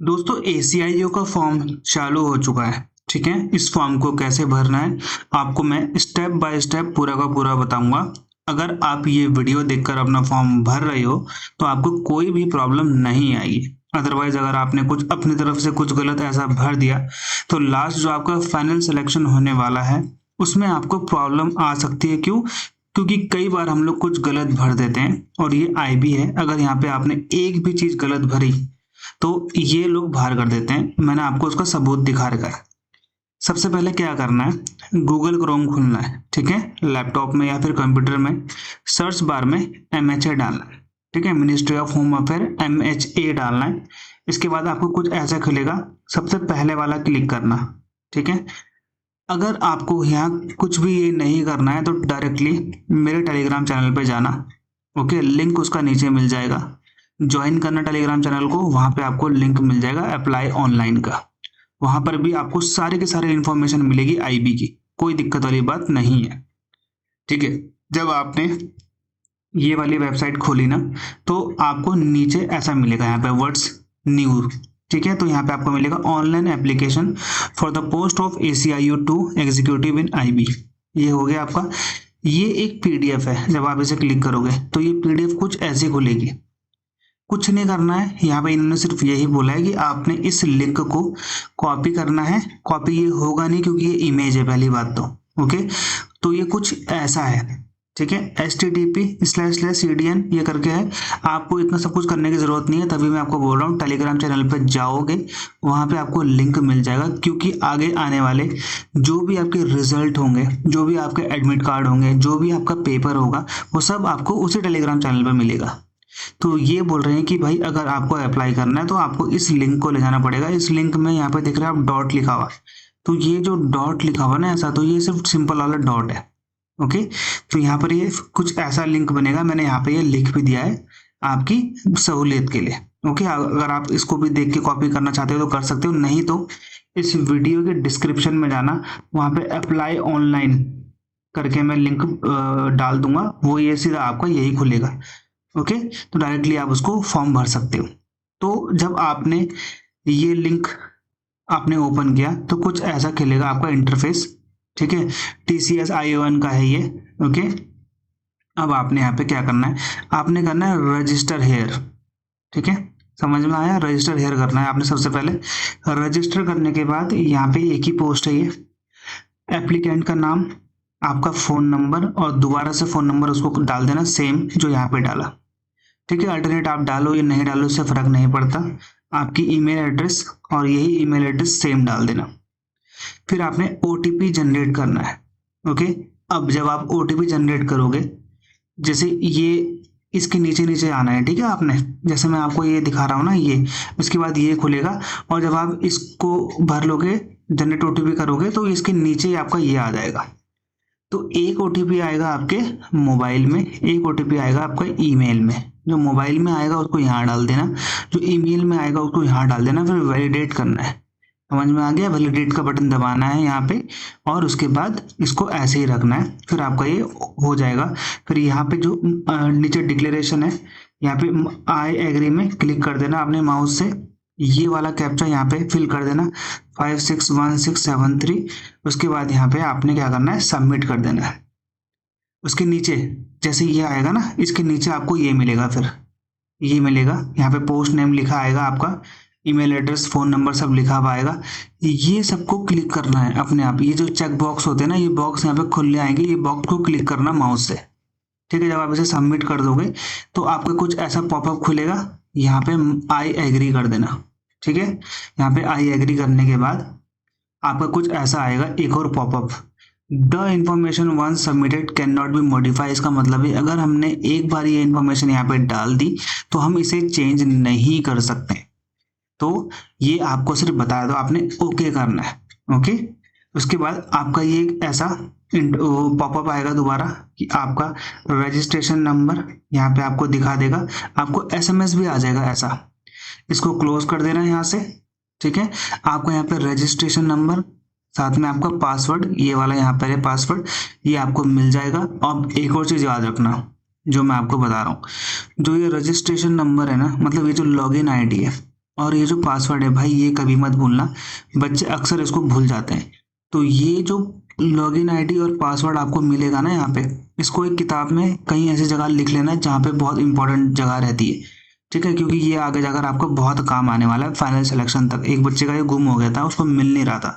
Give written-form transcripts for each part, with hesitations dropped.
दोस्तों ACIO का form चालू हो चुका है। ठीक है, इस फॉर्म को कैसे भरना है आपको मैं स्टेप बाय स्टेप पूरा का पूरा बताऊंगा। अगर आप ये वीडियो देखकर अपना फॉर्म भर रहे हो तो आपको कोई भी प्रॉब्लम नहीं आएगी। अदरवाइज अगर आपने कुछ अपनी तरफ से कुछ गलत ऐसा भर दिया तो लास्ट जो आपका फाइनल सिलेक्शन होने वाला है उसमें आपको प्रॉब्लम आ सकती है। क्यों? क्योंकि कई बार हम लोग कुछ गलत भर देते हैं और ये IB है। अगर यहाँ पे आपने एक भी चीज गलत भरी तो ये लोग बाहर कर देते हैं। मैंने आपको उसका सबूत दिखा रखा है। सबसे पहले क्या करना है, गूगल क्रोम खोलना है। ठीक है, लैपटॉप में या फिर कंप्यूटर में सर्च बार में MHA डालना है। ठीक है, ministry of home affair MHA डालना है। इसके बाद आपको कुछ ऐसा खुलेगा, सबसे पहले वाला क्लिक करना। ठीक है, अगर आपको यहाँ कुछ भी ये नहीं करना है तो डायरेक्टली मेरे टेलीग्राम चैनल पे जाना। ओके, लिंक उसका नीचे मिल जाएगा। ज्वाइन करना टेलीग्राम चैनल को, वहां पे आपको लिंक मिल जाएगा अप्लाई ऑनलाइन का। वहां पर भी आपको सारे के सारे इंफॉर्मेशन मिलेगी IB की, कोई दिक्कत वाली बात नहीं है। ठीक है, जब आपने ये वाली वेबसाइट खोली ना तो आपको नीचे ऐसा मिलेगा, यहाँ पे वर्ड्स न्यू। ठीक है, तो यहाँ पे आपको मिलेगा online application for the post of ACIO 2 executive in IB। ये हो गया आपका। ये एक PDF है, जब आप इसे क्लिक करोगे तो ये PDF कुछ ऐसे खुलेगी। कुछ नहीं करना है, यहाँ पे इन्होंने सिर्फ यही बोला है कि आपने इस लिंक को कॉपी करना है। कॉपी ये होगा नहीं क्योंकि ये इमेज है, पहली बात तो। ओके, तो ये कुछ ऐसा है। ठीक है, http//cdn ये करके है। आपको इतना सब कुछ करने की जरूरत नहीं है, तभी मैं आपको बोल रहा हूँ टेलीग्राम चैनल पे जाओगे, वहां पे आपको लिंक मिल जाएगा। क्योंकि आगे आने वाले जो भी आपके रिजल्ट होंगे, जो भी आपके एडमिट कार्ड होंगे, जो भी आपका पेपर होगा, वो सब आपको उसी टेलीग्राम चैनल पे मिलेगा। तो ये बोल रहे हैं कि भाई अगर आपको अप्लाई करना है तो आपको इस लिंक को ले जाना पड़ेगा। इस लिंक में यहाँ पे दिख रहा है आप डॉट लिखा हुआ, तो ये जो डॉट लिखा हुआ ना ऐसा, तो ये सिर्फ सिंपल वाला डॉट है। ओके, तो यहाँ पर ये कुछ ऐसा लिंक बनेगा। मैंने यहाँ पे ये लिख भी दिया है आपकी सहूलियत के लिए। ओके, अगर आप इसको भी देख के कॉपी करना चाहते हो तो कर सकते हो, नहीं तो इस वीडियो के डिस्क्रिप्शन में जाना, वहां पे अप्लाई ऑनलाइन करके मैं लिंक डाल दूंगा, वो ये सीधा आपका यही खुलेगा। ओके, तो डायरेक्टली आप उसको फॉर्म भर सकते हो। तो जब आपने ये लिंक आपने ओपन किया तो कुछ ऐसा खेलेगा आपका इंटरफेस। ठीक है, TCS IO1 का है ये। ओके, अब आपने यहाँ पे क्या करना है, आपने करना है रजिस्टर हेयर। ठीक है, समझ में आया? रजिस्टर हेयर करना है आपने सबसे पहले। रजिस्टर करने के बाद यहाँ पे एक ही पोस्ट है ये, एप्लीकेंट का नाम, आपका फोन नंबर और दोबारा से फोन नंबर उसको डाल देना, सेम जो यहाँ पे डाला। ठीक है, अल्टरनेट आप डालो या नहीं डालो इससे फर्क नहीं पड़ता। आपकी ईमेल एड्रेस और यही ईमेल एड्रेस सेम डाल देना। फिर आपने OTP जनरेट करना है। ओके, अब जब आप OTP जनरेट करोगे, जैसे ये इसके नीचे नीचे आना है। ठीक है, आपने जैसे मैं आपको ये दिखा रहा हूँ ना, ये उसके बाद ये खुलेगा और जब आप इसको भर लोगे, जनरेट OTP करोगे तो इसके नीचे ही आपका ये आ जाएगा। तो एक OTP आएगा आपके मोबाइल में, एक OTP आएगा आपका ईमेल में। जो मोबाइल में आएगा उसको यहाँ डाल देना, जो ईमेल में आएगा उसको यहाँ डाल देना। फिर वैलिडेट करना है। समझ में आ गया? वैलिडेट का बटन दबाना है यहाँ पे और उसके बाद इसको ऐसे ही रखना है, फिर आपका ये हो जाएगा। फिर यहाँ पे जो नीचे डिक्लेरेशन है, यहाँ पे आई एग्री में क्लिक कर देना अपने माउस से। ये वाला कैप्चा यहाँ पे फिल कर देना 561673। उसके बाद यहाँ पे आपने क्या करना है, सबमिट कर देना है। उसके नीचे जैसे ये आएगा ना, इसके नीचे आपको ये मिलेगा, फिर ये मिलेगा यहाँ पे पोस्ट नेम लिखा आएगा, आपका ईमेल एड्रेस, फोन नंबर सब लिखा हुआ आएगा। ये सबको क्लिक करना है अपने आप। ये जो चेक बॉक्स होते हैं ना, ये बॉक्स यहाँ पे खुलने आएंगे, ये बॉक्स को क्लिक करना माउस से। ठीक है, जब आप इसे सबमिट कर दोगे तो आपका कुछ ऐसा पॉपअप खुलेगा, यहाँ पे आई एग्री कर देना। ठीक है, यहाँ पे आई एग्री करने के बाद आपका कुछ ऐसा आएगा, एक और popup, the information once submitted can not be modify. इसका मतलब है अगर हमने एक बार ये इंफॉर्मेशन यहाँ पे डाल दी तो हम इसे चेंज नहीं कर सकते। तो ये आपको सिर्फ बताया दो, आपने ओके करना है। ओके, उसके बाद आपका ये ऐसा पॉपअप आएगा दोबारा कि आपका रजिस्ट्रेशन नंबर यहाँ पे आपको दिखा देगा, आपको SMS भी आ जाएगा ऐसा। इसको क्लोज कर देना है यहाँ से। ठीक है, आपको यहाँ पे रजिस्ट्रेशन नंबर, साथ में आपका पासवर्ड, ये वाला यहाँ पर है पासवर्ड, ये आपको मिल जाएगा। अब एक और चीज याद रखना जो मैं आपको बता रहा हूँ, जो ये रजिस्ट्रेशन नंबर है ना, मतलब ये जो लॉगिन ID है और ये जो पासवर्ड है भाई, ये कभी मत भूलना, बच्चे अक्सर इसको भूल जाते हैं। तो ये जो लॉगिन आईडी और पासवर्ड आपको मिलेगा ना यहाँ पे, इसको एक किताब में कहीं ऐसी जगह लिख लेना जहाँ पे बहुत इंपॉर्टेंट जगह रहती है, ठीक है, क्योंकि ये आगे जाकर आपको बहुत काम आने वाला है फाइनल सिलेक्शन तक। एक बच्चे का ये गुम हो गया था, उसको मिल नहीं रहा था,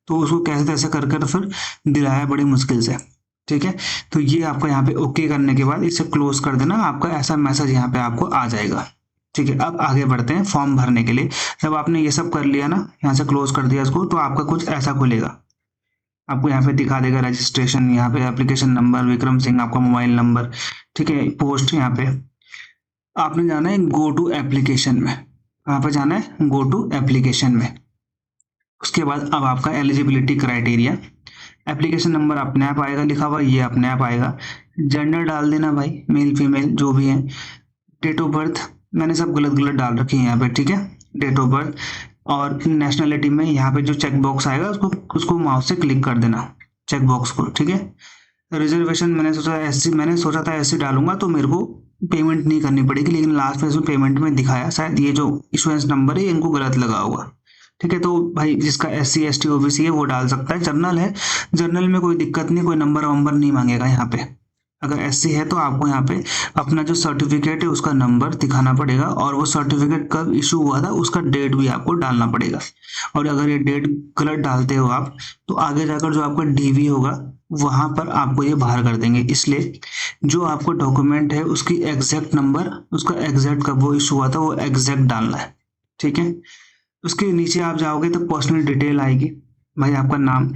तो उसको कैसे तैसे कर कर फिर दिलाया बड़ी मुश्किल से, ठीक है। तो ये आपको यहाँ पे ओके करने के बाद इसे क्लोज कर देना, आपका ऐसा मैसेज यहाँ पे आपको आ जाएगा, ठीक है। अब आगे बढ़ते हैं फॉर्म भरने के लिए। जब आपने ये सब कर लिया ना, यहाँ से क्लोज कर दिया इसको, तो आपका कुछ ऐसा खुलेगा, आपको यहाँ पे दिखा देगा रजिस्ट्रेशन, यहाँ पे एप्लीकेशन नंबर विक्रम सिंह, आपका मोबाइल नंबर, ठीक है, पोस्ट। यहाँ पे आपने जाना है गो टू एप्लीकेशन में, यहाँ पे जाना है गो टू एप्लीकेशन में। उसके बाद अब आपका एलिजिबिलिटी क्राइटेरिया, एप्लीकेशन नंबर अपने आप आएगा लिखा हुआ, ये अपने आप आएगा। जेंडर डाल देना भाई, मेल फीमेल जो भी है। डेट ऑफ बर्थ मैंने सब गलत गलत डाल रखी है यहाँ पे, ठीक है, डेट ऑफ बर्थ। और नेशनलिटी में यहाँ पे जो चेक बॉक्स आएगा उसको माउस से क्लिक कर देना, चेक बॉक्स को, ठीक है। रिजर्वेशन मैंने सोचा था एससी डालूंगा तो मेरे को पेमेंट नहीं करनी पड़ेगी, लेकिन लास्ट में इसमें पेमेंट में दिखाया, शायद ये जो इशुएंस नंबर है इनको गलत लगा होगा, ठीक है। तो भाई जिसका SC ST OBC है वो डाल सकता है। जर्नल है, जर्नल में कोई दिक्कत नहीं, कोई नंबर वंबर नहीं मांगेगा यहाँ पे। अगर SC है तो आपको यहाँ पे अपना जो सर्टिफिकेट है उसका नंबर दिखाना पड़ेगा, और वो सर्टिफिकेट कब इशू हुआ था उसका डेट भी आपको डालना पड़ेगा। और अगर ये डेट गलत डालते हो आप, तो आगे जाकर जो आपका DV होगा वहां पर आपको ये बाहर कर देंगे। इसलिए जो आपको डॉक्यूमेंट है उसकी एग्जैक्ट नंबर, उसका एग्जैक्ट कब वो इशू हुआ था वो एग्जैक्ट डालना है, ठीक है। उसके नीचे आप जाओगे तो पर्सनल डिटेल आएगी भाई, आपका नाम,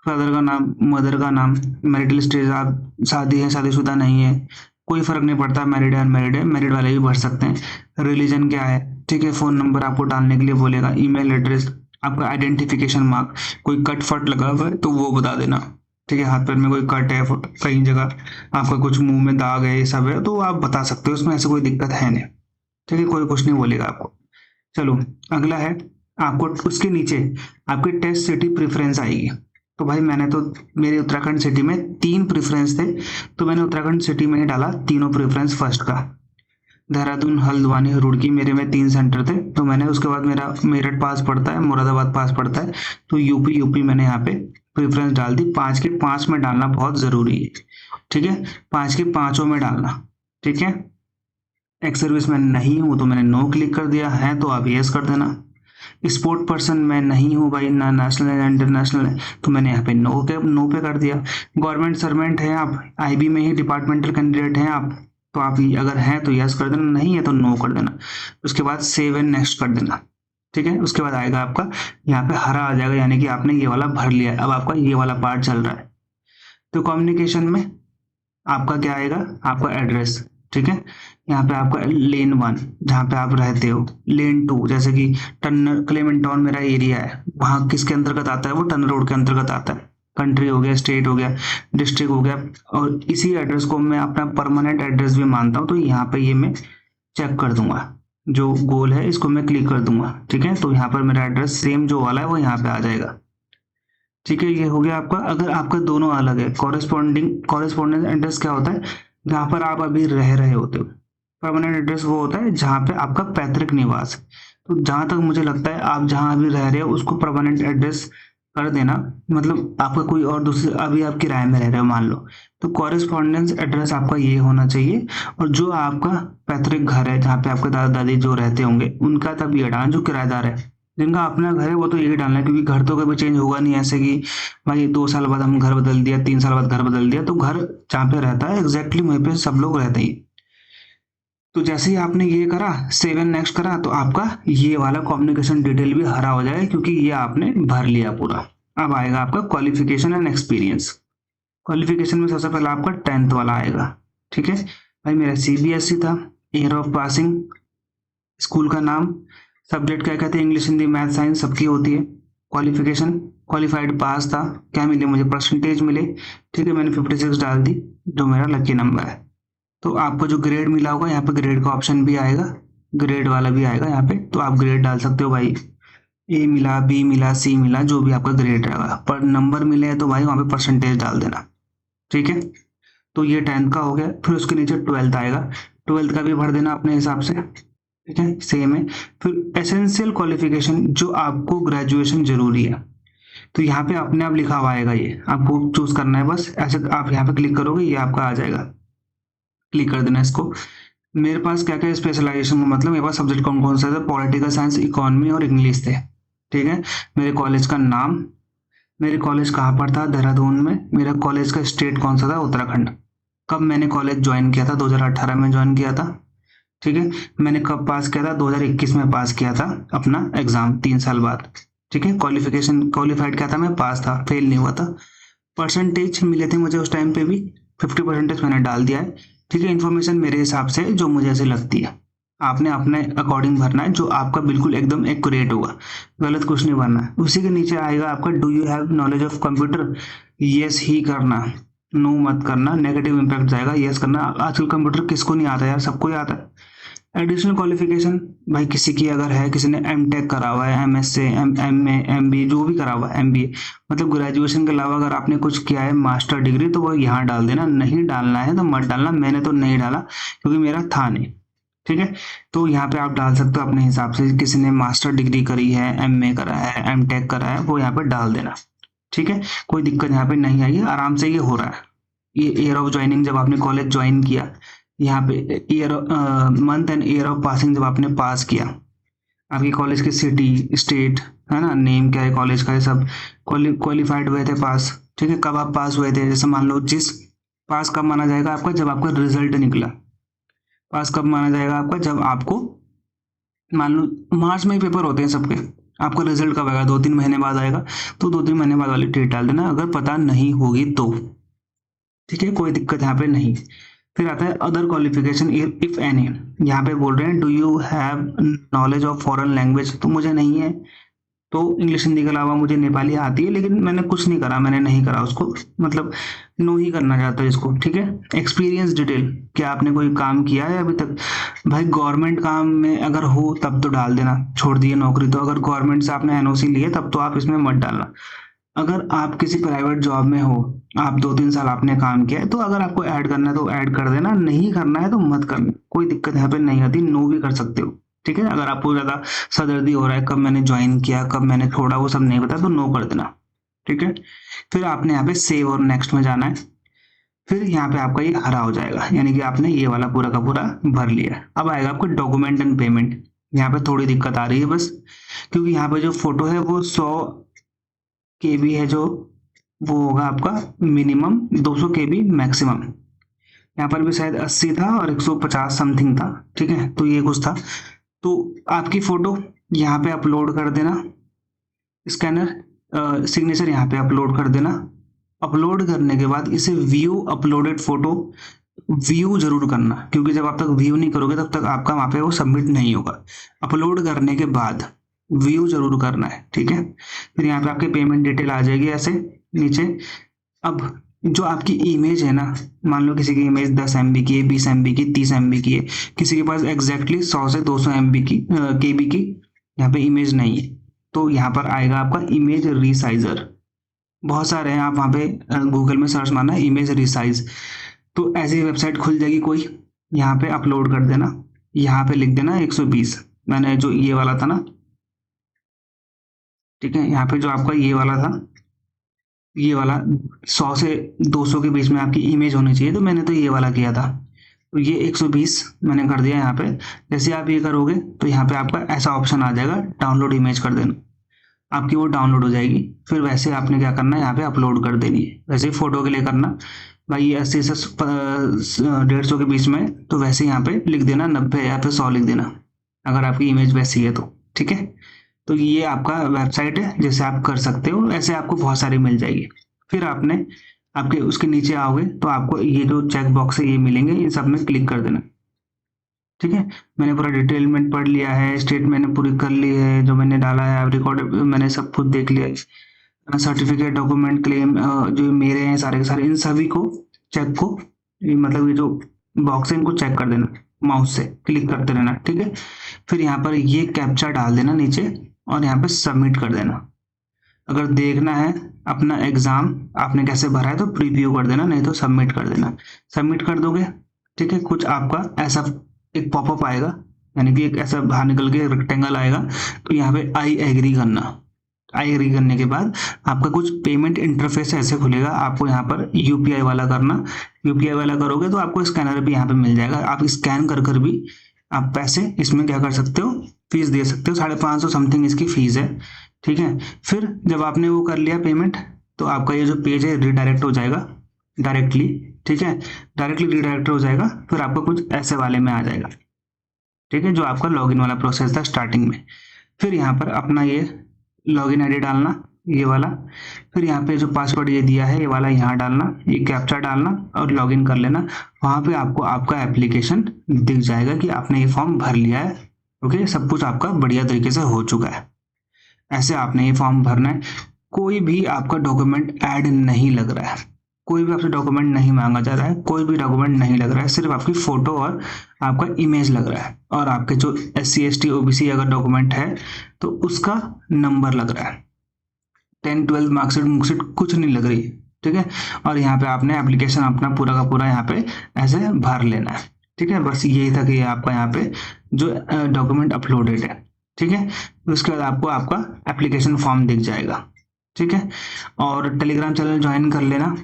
फादर का नाम, मदर का नाम, मैरिटल स्टेज, आप शादी है शादीशुदा नहीं है, कोई फर्क नहीं पड़ता, मैरिड है अनमैरिड है, मैरिड वाले भी भर सकते हैं। रिलीजन क्या है, ठीक है, फोन नंबर आपको डालने के लिए बोलेगा, ईमेल एड्रेस, आपका आइडेंटिफिकेशन मार्क, कोई कट फट लगा हुआ है तो वो बता देना, ठीक है, हाथ पैर में कोई कट है, कहीं जगह आपका कुछ मुंह में दाग है, ये सब है तो आप बता सकते हो, उसमें ऐसे कोई दिक्कत है नहीं, ठीक है, कोई कुछ नहीं बोलेगा आपको। चलो अगला है, आपको उसके नीचे आपके टेस्ट सिटी प्रेफरेंस आएगी। तो भाई मैंने तो, मेरे उत्तराखंड सिटी में 3 प्रेफरेंस थे, तो मैंने उत्तराखंड सिटी में ही डाला तीनों प्रेफरेंस फर्स्ट का। देहरादून, हल्द्वानी, रुड़की मेरे में 3 सेंटर थे, तो मैंने उसके बाद मेरा मेरठ पास पड़ता है, मुरादाबाद पास पड़ता है, तो यूपी मैंने यहाँ पे प्रेफरेंस डाल दी। 5 के 5 में डालना बहुत जरूरी है, ठीक है, 5 के 5 में डालना, ठीक है। एक्स सर्विस में नहीं हूँ तो मैंने नो क्लिक कर दिया, है तो आप यस कर देना। स्पोर्ट पर्सन मैं नहीं हूँ भाई, ना नेशनल है ना इंटरनेशनल है, तो मैंने यहाँ पे नो पे कर दिया। गवर्नमेंट सर्वेंट है आप, IB में ही डिपार्टमेंटल कैंडिडेट हैं आप, तो आप अगर हैं तो यस कर देना, नहीं है तो नो कर देना। उसके बाद सेव एंड नेक्स्ट कर देना, ठीक है। उसके बाद आएगा आपका यहाँ पे हरा आ जाएगा, यानी कि आपने ये वाला भर लिया है, अब आपका ये वाला पार्ट चल रहा है। तो कम्युनिकेशन में आपका क्या आएगा, आपका एड्रेस, ठीक है। यहाँ पे आपका लेन 1 जहाँ पे आप रहते हो, लेन 2 जैसे कि टन्नर क्लेमेंट टाउन मेरा एरिया है, वहाँ किसके अंतर्गत आता है, वो टन्नर रोड के अंतर्गत आता है। कंट्री हो गया, स्टेट हो गया, डिस्ट्रिक्ट हो गया, और इसी एड्रेस को मैं अपना परमानेंट एड्रेस भी मानता हूँ, तो यहाँ पे ये मैं चेक कर दूंगा, जो गोल है इसको मैं क्लिक कर दूंगा, ठीक है। तो यहाँ पर मेरा एड्रेस सेम जो वाला है वो यहाँ पे आ जाएगा, ठीक है। ये हो गया आपका। अगर आपका दोनों अलग है, कॉरेस्पॉन्डेंस एड्रेस क्या होता है, जहाँ पर आप अभी रह रहे होते हो। परमानेंट एड्रेस वो होता है जहाँ पे आपका पैतृक निवास है। तो जहाँ तक मुझे लगता है आप जहाँ अभी रह रहे हो उसको परमानेंट एड्रेस कर देना, मतलब आपका कोई और दूसरे, अभी आप किराए में रह रहे हो मान लो, तो कॉरेस्पॉन्डेंस एड्रेस आपका ये होना चाहिए। और जो आपका पैतृक घर है जहाँ पे आपके दादा दादी जो रहते होंगे उनका तब ये डालना, जो किराएदार है जिनका अपना घर है वो तो यही डालना है, क्योंकि घर तो कभी चेंज होगा नहीं, ऐसे कि भाई 2 साल बाद हम घर बदल दिया, 3 साल बाद घर बदल दिया, तो घर जहाँ पे रहता है एग्जैक्टली वहीं पे सब लोग रहते हैं। तो जैसे ही आपने ये करा, सेव एंड नेक्स्ट करा, तो आपका ये वाला कम्युनिकेशन डिटेल भी हरा हो जाएगा, क्योंकि ये आपने भर लिया पूरा। अब आएगा आपका क्वालिफिकेशन एंड एक्सपीरियंस। क्वालिफिकेशन में सबसे पहले आपका 10th वाला आएगा, ठीक है भाई। मेरा CBSE था, ईयर ऑफ पासिंग, स्कूल का नाम, सब्जेक्ट क्या कहते हैं, इंग्लिश, हिंदी, मैथ, साइंस सबकी होती है। क्वालिफिकेशन, क्वालिफाइड पास था, क्या मिले मुझे, परसेंटेज मिले, ठीक है, मैंने 56 डाल दी जो मेरा लकी नंबर है। तो आपको जो ग्रेड मिला होगा यहाँ पे ग्रेड का ऑप्शन भी आएगा, ग्रेड वाला भी आएगा यहाँ पे, तो आप ग्रेड डाल सकते हो भाई, A मिला, B मिला, C मिला, जो भी आपका ग्रेड रहेगा। पर नंबर मिले हैं तो भाई वहाँ पे परसेंटेज डाल देना, ठीक है। तो ये 10th का हो गया। फिर उसके नीचे 12th आएगा, 12th का भी भर देना अपने हिसाब से, ठीक है, सेम है। फिर एसेंशियल क्वालिफिकेशन, जो आपको ग्रेजुएशन जरूरी है, तो यहाँ पे अपने आप लिखा हुआ आएगा, ये आपको चूज करना है बस। ऐसे आप यहाँ पे क्लिक करोगे, ये आपका आ जाएगा, क्लिक कर देना इसको। मेरे पास क्या क्या स्पेशलाइजेशन, मतलब मेरे पास सब्जेक्ट कौन कौन सा था, पॉलिटिकल साइंस, इकोनॉमी और इंग्लिश थे। ठीक है, मेरे कॉलेज का नाम, मेरे कॉलेज कहाँ पर था, देहरादून में। मेरा कॉलेज का स्टेट कौन सा था, उत्तराखंड। कब मैंने कॉलेज ज्वाइन किया था, 2018 में ज्वाइन किया था। ठीक है, मैंने कब पास किया था, 2021 में पास किया था अपना एग्जाम, 3 साल बाद। ठीक है, क्वालिफिकेशन क्वालिफाइड क्या था, मैं पास था, फेल नहीं हुआ था। परसेंटेज मिले थे मुझे उस टाइम पे भी, 50% मैंने डाल दिया है। ठीक है, इन्फॉर्मेशन मेरे हिसाब से जो मुझे ऐसे लगती है, आपने अपने अकॉर्डिंग भरना है, जो आपका बिल्कुल एकदम एक्यूरेट होगा, गलत कुछ नहीं भरना है। उसी के नीचे आएगा आपका, do you have knowledge of computer, yes he करना, नो मत करना, नेगेटिव इम्पैक्ट जाएगा, यस करना। आजकल कंप्यूटर किसको नहीं आता यार, सबको ही आता है। एडिशनल क्वालिफिकेशन, भाई किसी की अगर है, किसी ने एम टेक करा हुआ है, एम एस से, एम ए, एम बी, जो भी करा हुआ है, एम बी ए, मतलब ग्रेजुएशन के अलावा अगर आपने कुछ किया है, मास्टर डिग्री, तो वो यहाँ डाल देना। नहीं डालना है तो मत डालना, मैंने तो नहीं डाला क्योंकि मेरा था नहीं। ठीक है, तो यहाँ पे आप डाल सकते हो अपने हिसाब से, किसी ने मास्टर डिग्री करी है, एम ए करा है, एम टेक करा है, वो यहाँ पे डाल देना। ठीक है, कोई दिक्कत यहाँ पे नहीं आई है, आराम से ये हो रहा है। ये ईयर ऑफ ज्वाइनिंग, जब आपने कॉलेज ज्वाइन किया, यहाँ पे year, month and year of passing, जब आपने पास किया, आपकी कॉलेज की सिटी, स्टेट, है ना, नेम क्या है कॉलेज का, ये सब क्वालिफाइड हुए थे पास। ठीक है, कब आप पास हुए थे, जैसे मान लो जिस, पास कब माना जाएगा आपका, जब आपका रिजल्ट निकला। पास कब माना जाएगा आपका, जब आपको, मान लो मार्च में ही पेपर होते हैं सबके, आपका रिजल्ट कब आएगा, 2-3 महीने बाद आएगा, तो 2-3 महीने बाद वाली डेट डाल देना, अगर पता नहीं होगी तो। ठीक है, कोई दिक्कत यहाँ पे नहीं। फिर आता है अदर क्वालिफिकेशन, इफ एनी। यहाँ पे बोल रहे हैं, do you have knowledge of foreign language, तो मुझे नहीं है। तो इंग्लिश हिंदी के अलावा मुझे नेपाली आती है, लेकिन मैंने कुछ नहीं करा, मैंने नहीं करा उसको, मतलब नो ही करना चाहता है इसको। ठीक है, एक्सपीरियंस डिटेल, क्या आपने कोई काम किया है अभी तक, भाई गवर्नमेंट काम में अगर हो तब तो डाल देना, छोड़ दिए नौकरी तो, अगर गवर्नमेंट से आपने एनओसी ली है तब तो आप इसमें मत डालना। अगर आप किसी प्राइवेट जॉब में हो, आप 2-3 साल आपने काम किया है, तो अगर आपको ऐड करना है तो ऐड कर देना, नहीं करना है तो मत करना, कोई दिक्कत यहाँ पे नहीं आती, नो भी कर सकते हो। ठीक है, अगर आपको ज्यादा सरदर्दी हो रहा है, कब मैंने ज्वाइन किया, कब मैंने छोड़ा, वो सब नहीं पता, तो नो कर देना। ठीक है, फिर आपने यहाँ पे सेव और नेक्स्ट में जाना है। फिर यहाँ पे आपका ये हरा हो जाएगा, यानी कि आपने ये वाला पूरा का पूरा भर लिया। अब आएगा आपको डॉक्यूमेंट एंड पेमेंट। यहाँ पे थोड़ी दिक्कत आ रही है बस, क्योंकि यहाँ पे जो फोटो है वो 100 KB है, जो वो होगा आपका मिनिमम, 200 KB मैक्सिमम। यहाँ पर भी शायद 80 था और 150 समथिंग था। ठीक है, तो ये कुछ था। तो आपकी फोटो यहाँ पे अपलोड कर देना, स्कैनर, सिग्नेचर यहाँ पे अपलोड कर देना। अपलोड करने के बाद इसे व्यू अपलोडेड फोटो, व्यू जरूर करना, क्योंकि जब आप तक व्यू नहीं करोगे तब तक आपका वहां पे वो सबमिट नहीं होगा। अपलोड करने के बाद व्यू जरूर करना है। ठीक है, फिर यहाँ पे आपके पेमेंट डिटेल आ जाएगी ऐसे नीचे। अब जो आपकी इमेज है ना, मान लो किसी की इमेज 10 MB की है, 20 MB की, 30 MB की है, किसी के पास एग्जैक्टली 100 से 200 MB की KB की यहाँ पे इमेज नहीं है, तो यहाँ पर आएगा आपका इमेज रिसाइजर। बहुत सारे हैं, आप वहाँ पे गूगल में सर्च मारना इमेज रिसाइज, तो ऐसी वेबसाइट खुल जाएगी कोई, यहाँ पे अपलोड कर देना, यहाँ पे लिख देना 120, मैंने जो ये वाला था ना, ठीक है, यहाँ पे जो आपका ये वाला था, ये वाला 100 से 200 के बीच में आपकी इमेज होनी चाहिए, तो मैंने तो ये वाला किया था, तो ये 120 मैंने कर दिया यहाँ पे। जैसे आप ये करोगे तो यहाँ पे आपका ऐसा ऑप्शन आ जाएगा, डाउनलोड इमेज कर देना, आपकी वो डाउनलोड हो जाएगी। फिर वैसे आपने क्या करना है, यहाँ पे अपलोड कर देनी है, वैसे ही फोटो के लिए करना भाई, ये 80 से 150 के बीच में, तो वैसे यहाँ पे लिख देना 90 या फिर 100 लिख देना, अगर आपकी इमेज वैसी है तो। ठीक है, तो ये आपका वेबसाइट है जैसे आप कर सकते हो, ऐसे आपको बहुत सारी मिल जाएगी। फिर आपने आपके उसके नीचे आओगे तो आपको ये जो चेक बॉक्स है ये मिलेंगे, इन सब में क्लिक कर देना। ठीक है, मैंने पूरा डिटेलमेंट पढ़ लिया है, स्टेट मैंने पूरी कर ली है, जो मैंने डाला है रिकॉर्ड मैंने सब कुछ देख लिया है, सर्टिफिकेट, डॉक्यूमेंट, क्लेम जो मेरे हैं सारे के सारे, इन सभी को चेक को, मतलब ये जो बॉक्स है इनको चेक कर देना, माउस से क्लिक करते रहना। ठीक है, फिर यहाँ पर ये कैप्चा डाल देना नीचे और यहाँ पे सबमिट कर देना। अगर देखना है अपना एग्जाम आपने कैसे भरा है तो प्रीव्यू कर देना, नहीं तो सबमिट कर देना। सबमिट कर दोगे, ठीक है, कुछ आपका ऐसा एक पॉपअप आएगा, यानी कि एक ऐसा बाहर निकल के रेक्टेंगल आएगा, तो यहाँ पे आई एग्री करना। आई एग्री करने के बाद आपका कुछ पेमेंट इंटरफेस ऐसे खुलेगा, आपको यहाँ पर यूपीआई वाला करना। यूपीआई वाला करोगे तो आपको स्कैनर भी यहाँ पे मिल जाएगा, आप स्कैन कर कर भी आप पैसे इसमें क्या कर सकते हो, फीस दे सकते हो। 550 समथिंग इसकी फीस है, ठीक है। फिर जब आपने वो कर लिया पेमेंट, तो आपका ये जो पेज है रिडायरेक्ट हो जाएगा डायरेक्टली, ठीक है, डायरेक्टली रिडायरेक्ट हो जाएगा। फिर आपको कुछ ऐसे वाले में आ जाएगा, ठीक है, जो आपका लॉगिन वाला प्रोसेस था स्टार्टिंग में। फिर यहाँ पर अपना ये लॉगिन आईडी डालना, ये वाला। फिर यहाँ पे जो पासवर्ड ये दिया है ये वाला यहाँ डालना, ये कैप्चा डालना और लॉगिन कर लेना। वहाँ पे आपको आपका एप्लीकेशन दिख जाएगा कि आपने ये फॉर्म भर लिया है। ओके, सब कुछ आपका बढ़िया तरीके से हो चुका है। ऐसे आपने ये फॉर्म भरना है। कोई भी आपका डॉक्यूमेंट ऐड नहीं लग रहा है, कोई भी आपसे डॉक्यूमेंट नहीं मांगा जा रहा है, कोई भी डॉक्यूमेंट नहीं लग रहा है, सिर्फ आपकी फोटो और आपका इमेज लग रहा है। और आपके जो SC ST OBC अगर डॉक्यूमेंट है तो उसका नंबर लग रहा है। 10 12 मार्कशीट कुछ नहीं लग रही, ठीक है। और यहाँ पे आपने एप्लीकेशन अपना पूरा का पूरा यहाँ पे ऐसे भर लेना है, ठीक है। बस यही था कि आपका यहाँ पे जो डॉक्यूमेंट अपलोडेड है, ठीक है। उसके बाद आपको आपका एप्लीकेशन फॉर्म दिख जाएगा, ठीक है। और टेलीग्राम चैनल ज्वाइन कर लेना।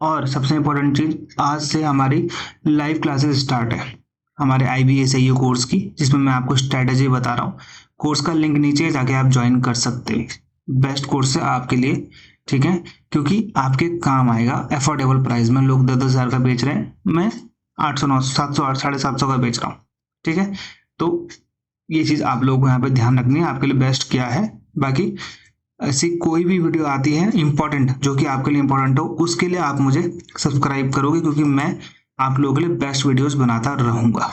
और सबसे इम्पोर्टेंट चीज़, आज से हमारी लाइव क्लासेस स्टार्ट है हमारे IBSAU कोर्स की, जिसमें मैं आपको स्ट्रैटेजी बता रहा हूँ। कोर्स का लिंक नीचे है, जाके आप ज्वाइन कर सकते हैं। बेस्ट कोर्स है आपके लिए, ठीक है, क्योंकि आपके काम आएगा। अफोर्डेबल प्राइस में लोग 10-10 हज़ार का बेच रहे हैं, मैं 800 900 700 8 750 का बेच रहा हूँ, ठीक है। तो ये चीज़ आप लोगों को यहाँ पे ध्यान रखनी है, आपके लिए बेस्ट क्या है। बाकी ऐसी कोई भी वीडियो आती है इंपॉर्टेंट, जो कि आपके लिए इंपॉर्टेंट हो, उसके लिए आप मुझे सब्सक्राइब करोगे, क्योंकि मैं आप लोगों के लिए बेस्ट वीडियोस बनाता रहूँगा।